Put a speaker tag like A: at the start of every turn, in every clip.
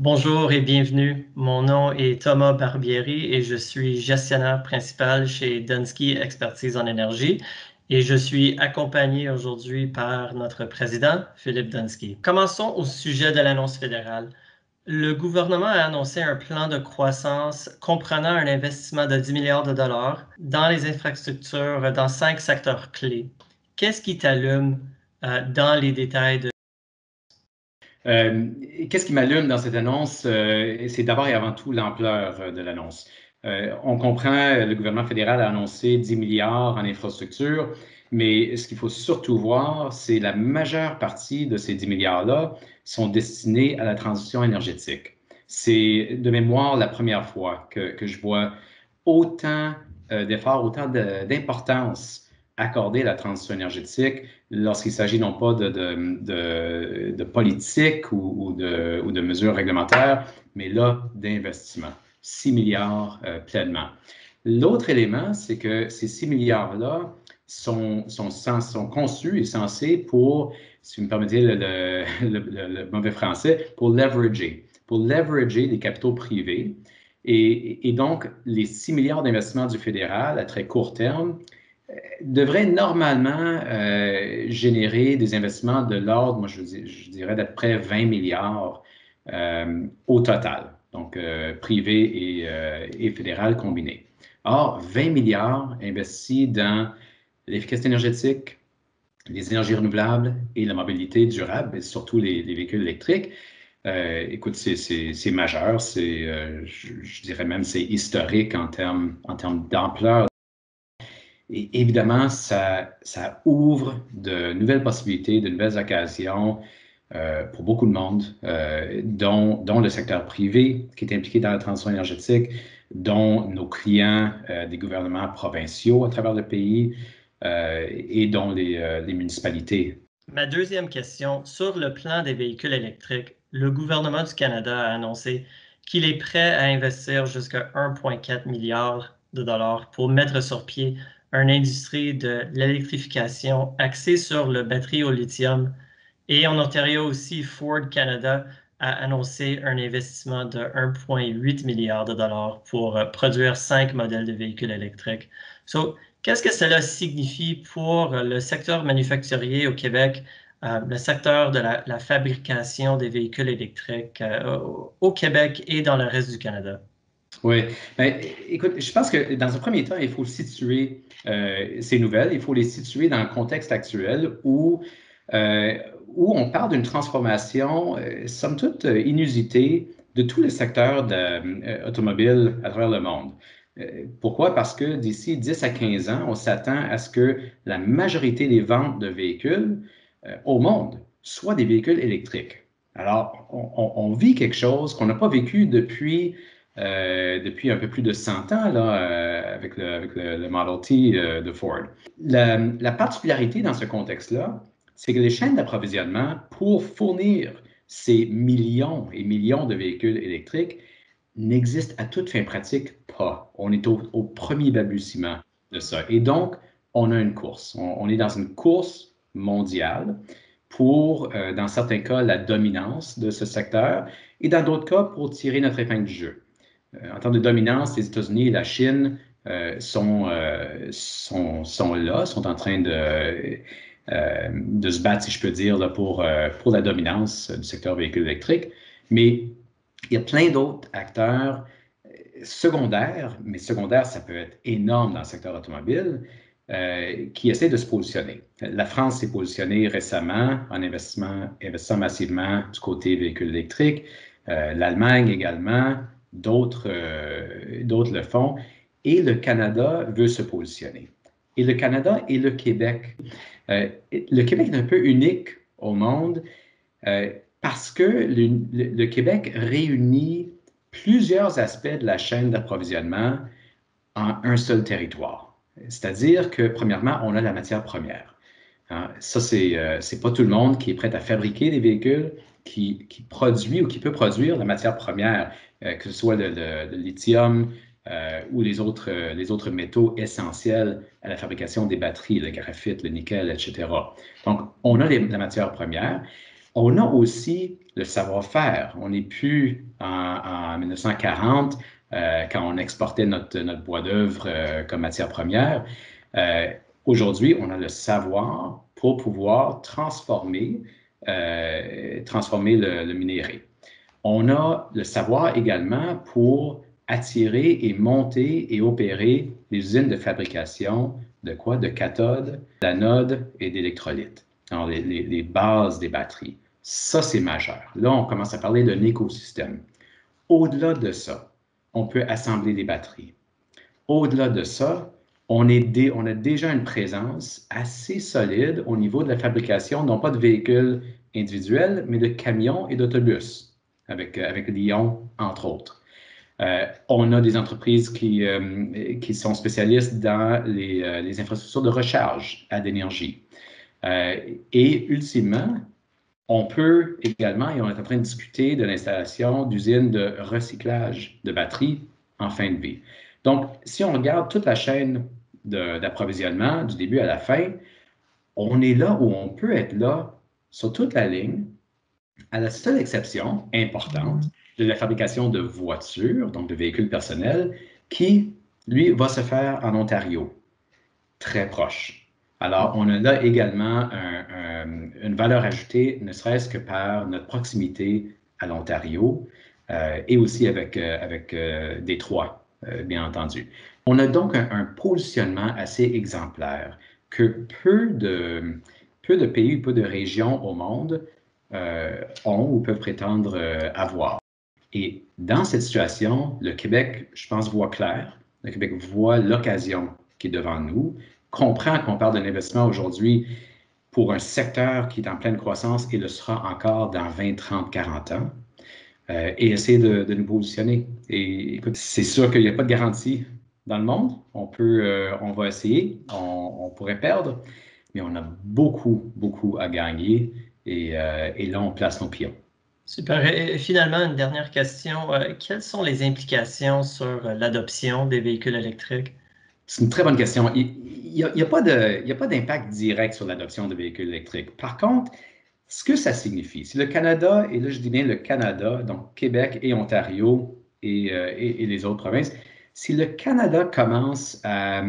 A: Bonjour et bienvenue. Mon nom est Thomas Barbieri et je suis gestionnaire principal chez Dunsky Expertise en énergie et je suis accompagné aujourd'hui par notre président, Philippe Dunsky. Commençons au sujet de l'annonce fédérale. Le gouvernement a annoncé un plan de croissance comprenant un investissement de 10 milliards de dollars dans les infrastructures dans 5 secteurs clés. Qu'est-ce qui t'allume dans les détails de
B: Euh, Qu'est-ce qui m'allume dans cette annonce? C'est d'abord et avant tout l'ampleur de l'annonce. On comprend, le gouvernement fédéral a annoncé 10 milliards en infrastructure, mais ce qu'il faut surtout voir, c'est la majeure partie de ces 10 milliards-là sont destinés à la transition énergétique. C'est de mémoire la première fois que je vois autant d'efforts, autant d'importance accordée à la transition énergétique lorsqu'il s'agit non pas de politique ou de mesures réglementaires, mais là, d'investissement. 6 milliards pleinement. L'autre élément, c'est que ces 6 milliards-là sont conçus et censés pour, si vous me permettez le mauvais français, pour leverager des capitaux privés. Et donc, les 6 milliards d'investissements du fédéral à très court terme devrait normalement générer des investissements de l'ordre, moi je dirais d'à peu près 20 milliards au total, donc privé et fédéral combinés. Or, 20 milliards investis dans l'efficacité énergétique, les énergies renouvelables et la mobilité durable, et surtout les véhicules électriques. Écoute, c'est majeur, je dirais même c'est historique en termes d'ampleur. Et évidemment, ça ouvre de nouvelles possibilités, de nouvelles occasions pour beaucoup de monde, dont le secteur privé qui est impliqué dans la transition énergétique, dont nos clients des gouvernements provinciaux à travers le pays et dont les municipalités.
A: Ma deuxième question, sur le plan des véhicules électriques, le gouvernement du Canada a annoncé qu'il est prêt à investir jusqu'à 1,4 milliard de dollars pour mettre sur pied une industrie de l'électrification axée sur le batterie au lithium. Et en Ontario aussi, Ford Canada a annoncé un investissement de 1,8 milliard de dollars pour produire 5 modèles de véhicules électriques. So, qu'est-ce que cela signifie pour le secteur manufacturier au Québec, le secteur de la fabrication des véhicules électriques au Québec et dans le reste du Canada?
B: Oui, ben, écoute, je pense que dans un premier temps, il faut situer ces nouvelles, il faut les situer dans le contexte actuel euh, où on parle d'une transformation, somme toute, inusitée de tous les secteurs automobiles à travers le monde. Pourquoi? Parce que d'ici 10 à 15 ans, on s'attend à ce que la majorité des ventes de véhicules au monde soient des véhicules électriques. Alors, on vit quelque chose qu'on n'a pas vécu depuis un peu plus de 100 ans là, avec le Model T de Ford. La particularité dans ce contexte-là, c'est que les chaînes d'approvisionnement pour fournir ces millions et millions de véhicules électriques n'existent à toute fin pratique pas. On est au premier balbutiement de ça. Et donc, on a une course. On est dans une course mondiale pour, dans certains cas, la dominance de ce secteur et dans d'autres cas, pour tirer notre épingle du jeu. En termes de dominance, les États-Unis et la Chine sont là, sont en train de se battre, si je peux dire, là, pour la dominance du secteur véhicule électrique. Mais il y a plein d'autres acteurs secondaires, mais secondaires, ça peut être énorme dans le secteur automobile, qui essaient de se positionner. La France s'est positionnée récemment en investissant massivement du côté véhicule électrique. L'Allemagne également, d'autres le font. Et le Canada veut se positionner. Et le Canada et le Québec. Le Québec est un peu unique au monde parce que le Québec réunit plusieurs aspects de la chaîne d'approvisionnement en un seul territoire. C'est-à-dire que, premièrement, on a la matière première. Hein? Ça, c'est pas tout le monde qui est prêt à fabriquer des véhicules, qui produit ou qui peut produire la matière première, que ce soit le lithium ou les autres métaux essentiels à la fabrication des batteries, le graphite, le nickel, etc. Donc, on a la matière première. On a aussi le savoir-faire. On n'est plus en 1940, quand on exportait notre bois d'œuvre comme matière première. Aujourd'hui, on a le savoir pour pouvoir transformer le minerai. On a le savoir également pour attirer et monter et opérer les usines de fabrication de quoi? De cathodes, d'anodes et d'électrolytes. Alors, les bases des batteries. Ça, c'est majeur. Là, on commence à parler d'un écosystème. Au-delà de ça, on peut assembler des batteries. Au-delà de ça, on a déjà une présence assez solide au niveau de la fabrication, non pas de véhicules individuels, mais de camions et d'autobus, avec Lyon, entre autres. On a des entreprises qui sont spécialistes dans les infrastructures de recharge à l'énergie. Et ultimement, on peut également, et on est en train de discuter de l'installation d'usines de recyclage de batteries en fin de vie. Donc, si on regarde toute la chaîne d'approvisionnement du début à la fin, on est là où on peut être là sur toute la ligne, à la seule exception importante de la fabrication de voitures, donc de véhicules personnels, qui, lui, va se faire en Ontario, très proche. Alors, on a là également une valeur ajoutée, ne serait-ce que par notre proximité à l'Ontario et aussi avec Détroit, bien entendu. On a donc un positionnement assez exemplaire que peu de pays, peu de régions au monde ont ou peuvent prétendre avoir. Et dans cette situation, le Québec, je pense, voit clair. Le Québec voit l'occasion qui est devant nous, comprend qu'on parle d'un investissement aujourd'hui pour un secteur qui est en pleine croissance et le sera encore dans 20, 30, 40 ans, et essayer de nous positionner. Et écoute, c'est sûr qu'il n'y a pas de garantie dans le monde. On va essayer, on pourrait perdre, mais on a beaucoup, beaucoup à gagner et là, on place nos pions.
A: Super. Et finalement, une dernière question. Quelles sont les implications sur l'adoption des véhicules électriques?
B: C'est une très bonne question. Il n'y a pas d'impact direct sur l'adoption de véhicules électriques. Par contre, ce que ça signifie, si le Canada, et là je dis bien le Canada, donc Québec et Ontario et les autres provinces, si le Canada commence à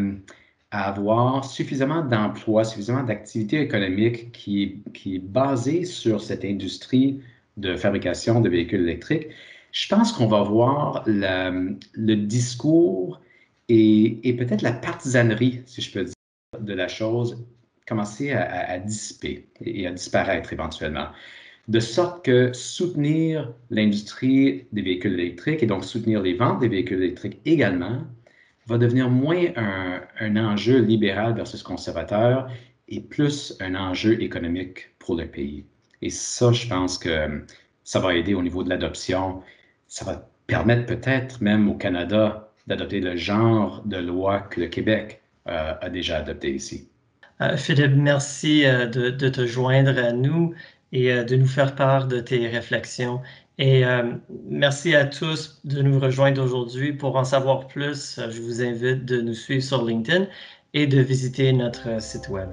B: avoir suffisamment d'emplois, suffisamment d'activité économique qui est basée sur cette industrie de fabrication de véhicules électriques, je pense qu'on va voir le discours et peut-être la partisanerie, si je peux dire, de la chose commencer à dissiper et à disparaître éventuellement. De sorte que soutenir l'industrie des véhicules électriques et donc soutenir les ventes des véhicules électriques également va devenir moins un enjeu libéral versus conservateur et plus un enjeu économique pour le pays. Et ça, je pense que ça va aider au niveau de l'adoption. Ça va permettre peut-être même au Canada d'adopter le genre de loi que le Québec a déjà adopté ici.
A: Philippe, merci de te joindre à nous et de nous faire part de tes réflexions. Et merci à tous de nous rejoindre aujourd'hui. Pour en savoir plus, je vous invite de nous suivre sur LinkedIn et de visiter notre site web.